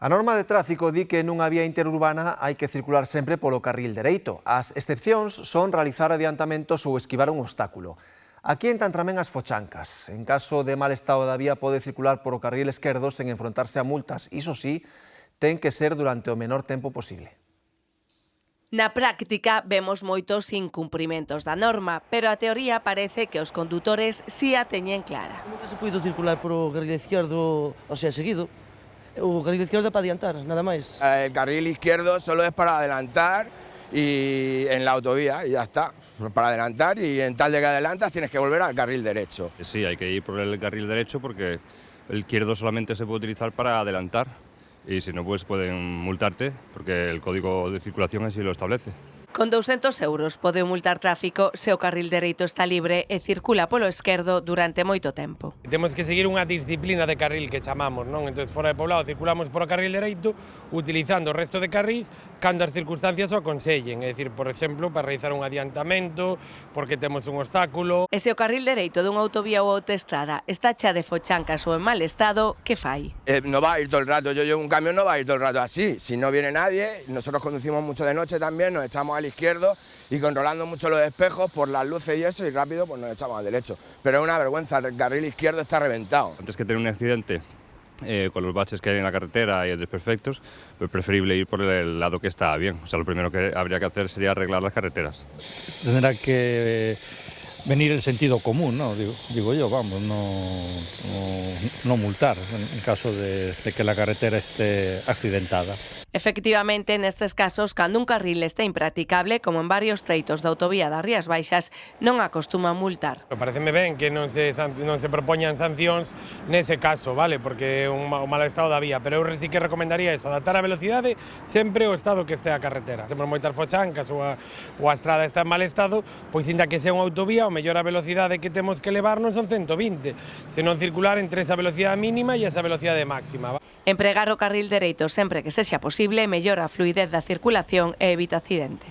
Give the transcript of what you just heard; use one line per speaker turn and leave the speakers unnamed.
A norma de tráfico di que nunha vía interurbana hai que circular sempre polo carril dereito. As excepcións son realizar adiantamentos ou esquivar un obstáculo. Aquí entran tamén as fochancas. En caso de mal estado da vía pode circular polo carril esquerdo sen enfrontarse a multas. Iso sí, ten que ser durante o menor tempo posible.
Na práctica vemos moitos incumprimentos da norma, pero a teoría parece que os condutores si a teñen clara.
Nunca se puido circular polo carril izquierdo, o sea, seguido. O carril izquierdo é para adiantar, nada máis.
El carril izquierdo solo es para adelantar y en la autovía y ya está. Para adelantar y en tal de que adelantas tienes que volver al carril derecho.
Sí, hay que ir por el carril derecho porque el izquierdo solamente se puede utilizar para adelantar y si no pues pueden multarte porque el código de circulación así lo establece.
Con 200 euros pode multar tráfico se o carril dereito está libre e circula polo esquerdo durante moito tempo.
Temos que seguir unha disciplina de carril que chamamos, non? Entón, fora de poblado circulamos por o carril dereito utilizando o resto de carrís cando as circunstancias o aconsellen, é dicir, por exemplo, para realizar un adiantamento, porque temos un obstáculo.
E se o carril dereito dunha autovía ou autoestrada está chea de fochancas ou en mal estado, que fai?
No va a ir todo el rato, yo llevo un camión, no va a ir todo el rato así. Si no viene nadie, nosotros conducimos mucho de noche también, nos echamos al izquierdo y controlando mucho los espejos por las luces y eso, y rápido pues nos echamos al derecho. Pero es una vergüenza, el carril izquierdo está reventado.
Antes que tener un accidente con los baches que hay en la carretera y desperfectos, es preferible ir por el lado que está bien. O sea, lo primero que habría que hacer sería arreglar las carreteras.
Tendrá que venir el sentido común, ¿no? Digo yo, vamos, no multar en caso de que la carretera esté accidentada.
Efectivamente, nestes casos, cando un carril está impracticable, como en varios treitos da autovía das Rías Baixas, non acostuma multar.
Pareceme ben que non se propoñan sancións nese caso, vale? Porque é un mal estado da vía, pero eu sí que recomendaría eso, adaptar a velocidade sempre ao estado que este a carretera. Temos moitas fochancas ou a estrada está en mal estado, pois inda que sea unha autovía, o mellor a velocidade que temos que levar non son 120, senón circular entre esa velocidade mínima e esa velocidade máxima.
Empregar o carril dereito sempre que sexa posible mellora a fluidez da circulación e evita accidente.